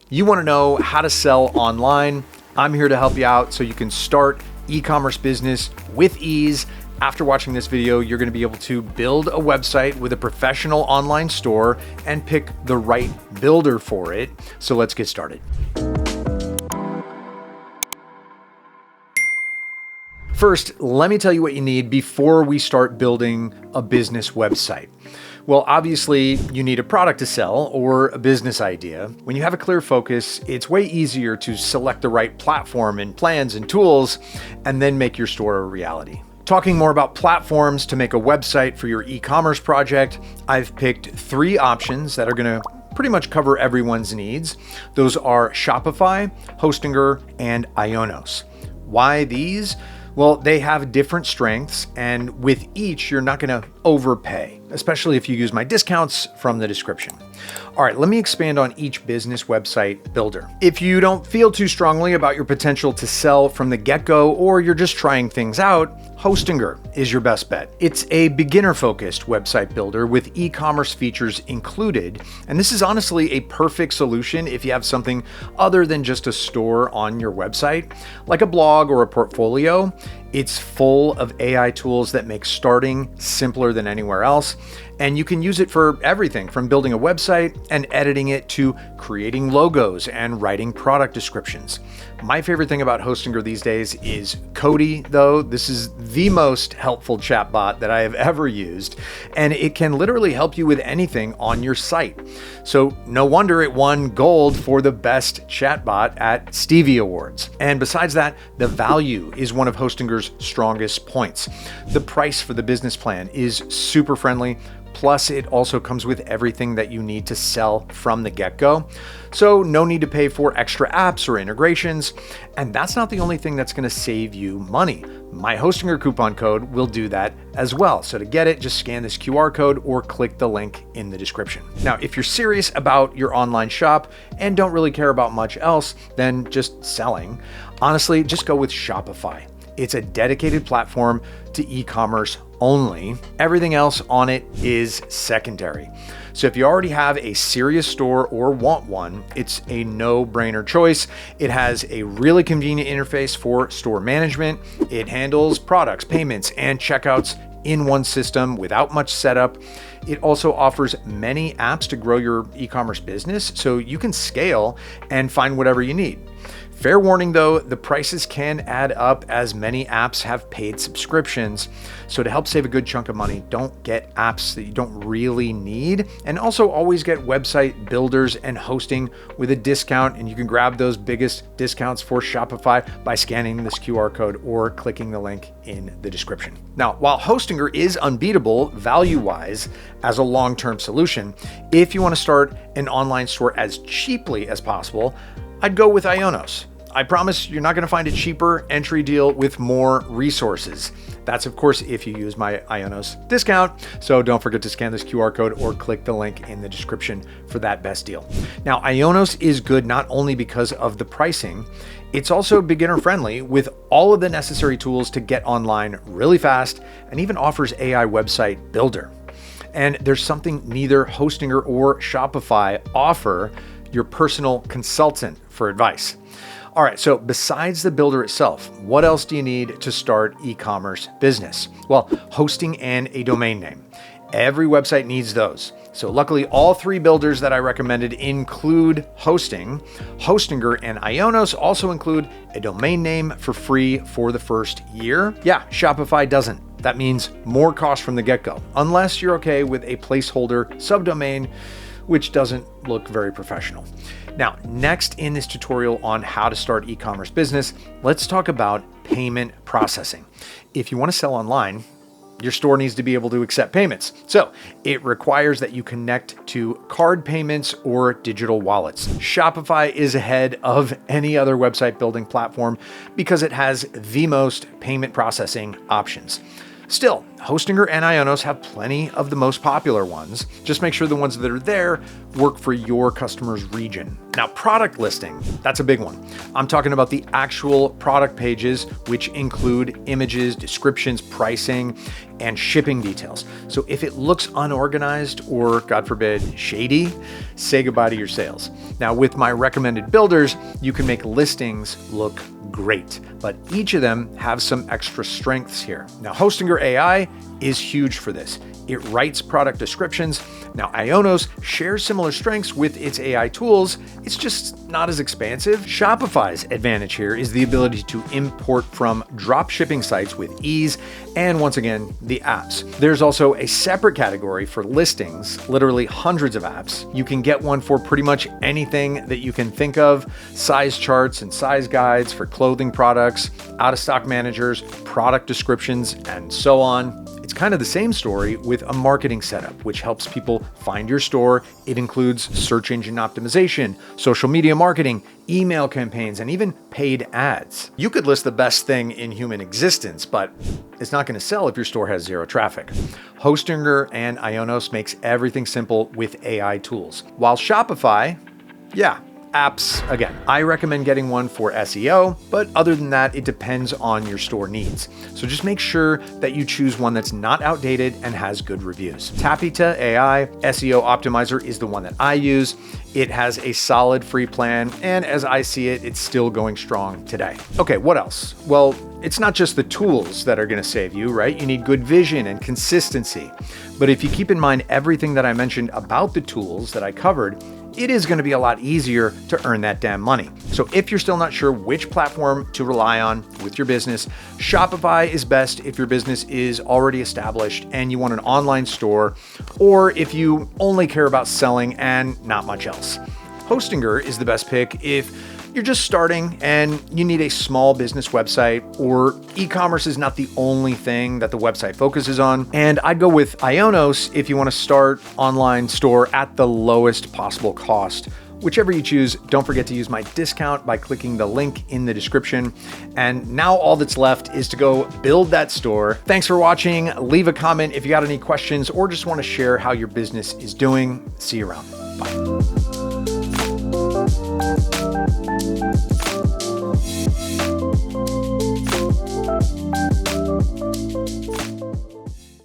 You want to know how to sell online? I'm here to help you out so you can start e-commerce business with ease. After watching this video, you're going to be able to build a website with a professional online store and pick the right builder for it. So let's get started. First, let me tell you what you need before we start building a business website. Well, obviously, you need a product to sell or a business idea. When you have a clear focus, it's way easier to select the right platform and plans and tools, and then make your store a reality. Talking more about platforms to make a website for your e-commerce project, I've picked 3 options that are going to pretty much cover everyone's needs. Those are Shopify, Hostinger, and IONOS. Why these? Well, they have different strengths, and with each, you're not going to overpay, especially if you use my discounts from the description. All right, let me expand on each business website builder. If you don't feel too strongly about your potential to sell from the get-go, or you're just trying things out, Hostinger is your best bet. It's a beginner-focused website builder with e-commerce features included, and this is honestly a perfect solution if you have something other than just a store on your website, like a blog or a portfolio. It's full of AI tools that make starting simpler than anywhere else. And you can use it for everything from building a website and editing it to creating logos and writing product descriptions. My favorite thing about Hostinger these days is Cody, though. This is the most helpful chatbot that I have ever used, and it can literally help you with anything on your site. So no wonder it won gold for the best chatbot at Stevie Awards. And besides that, the value is one of Hostinger's strongest points. The price for the business plan is super friendly. Plus, it also comes with everything that you need to sell from the get-go. So no need to pay for extra apps or integrations. And that's not the only thing that's going to save you money. My Hostinger coupon code will do that as well. So to get it, just scan this QR code or click the link in the description. Now, if you're serious about your online shop and don't really care about much else than just selling, honestly, just go with Shopify. It's a dedicated platform to e-commerce only. Everything else on it is secondary. So if you already have a serious store or want one, it's a no-brainer choice. It has a really convenient interface for store management. It handles products, payments, and checkouts in one system without much setup. It also offers many apps to grow your e-commerce business, so you can scale and find whatever you need. Fair warning though, the prices can add up as many apps have paid subscriptions. So to help save a good chunk of money, don't get apps that you don't really need. And also always get website builders and hosting with a discount. And you can grab those biggest discounts for Shopify by scanning this QR code or clicking the link in the description. Now, while Hostinger is unbeatable value-wise as a long-term solution, if you want to start an online store as cheaply as possible, I'd go with IONOS. I promise you're not going to find a cheaper entry deal with more resources. That's of course if you use my IONOS discount. So don't forget to scan this QR code or click the link in the description for that best deal. Now, IONOS is good not only because of the pricing, it's also beginner friendly with all of the necessary tools to get online really fast, and even offers AI website builder. And there's something neither Hostinger or Shopify offer: your personal consultant for advice. All right, so besides the builder itself, what else do you need to start e-commerce business? Well, hosting and a domain name. Every website needs those. So luckily, all 3 builders that I recommended include hosting. Hostinger and IONOS also include a domain name for free for the first year. Yeah, Shopify doesn't. That means more cost from the get-go, unless you're okay with a placeholder subdomain, which doesn't look very professional. Now, next in this tutorial on how to start e-commerce business, let's talk about payment processing. If you want to sell online, your store needs to be able to accept payments. So it requires that you connect to card payments or digital wallets. Shopify is ahead of any other website building platform because it has the most payment processing options. Still, Hostinger and IONOS have plenty of the most popular ones. Just make sure the ones that are there work for your customer's region. Now, product listing, that's a big one. I'm talking about the actual product pages, which include images, descriptions, pricing, and shipping details. So if it looks unorganized or, God forbid, shady, say goodbye to your sales. Now, with my recommended builders, you can make listings look great, but each of them have some extra strengths here. Now, Hostinger AI is huge for this. It writes product descriptions. Now, IONOS shares similar strengths with its AI tools. It's just not as expansive. Shopify's advantage here is the ability to import from drop shipping sites with ease, and once again, the apps. There's also a separate category for listings, literally hundreds of apps. You can get one for pretty much anything that you can think of: size charts and size guides for clothing products, out-of-stock managers, product descriptions, and so on. It's kind of the same story with a marketing setup, which helps people find your store. It includes search engine optimization, social media marketing, email campaigns, and even paid ads. You could list the best thing in human existence, but it's not going to sell if your store has zero traffic. Hostinger and IONOS makes everything simple with AI tools. While Shopify, apps again. I recommend getting one for SEO, but other than that, it depends on your store needs. So just make sure that you choose one that's not outdated and has good reviews. Tapita AI SEO Optimizer is the one that I use. It has a solid free plan, and as I see it, it's still going strong today. Okay, what else? Well, it's not just the tools that are going to save you, right? You need good vision and consistency. But if you keep in mind everything that I mentioned about the tools that I covered, it is going to be a lot easier to earn that damn money. So if you're still not sure which platform to rely on with your business, Shopify is best if your business is already established and you want an online store, or if you only care about selling and not much else. Hostinger is the best pick if you're just starting and you need a small business website, or e-commerce is not the only thing that the website focuses on. And I'd go with IONOS if you want to start online store at the lowest possible cost. Whichever you choose, don't forget to use my discount by clicking the link in the description. And now all that's left is to go build that store. Thanks for watching. Leave a comment if you got any questions or just want to share how your business is doing. See you around. Bye.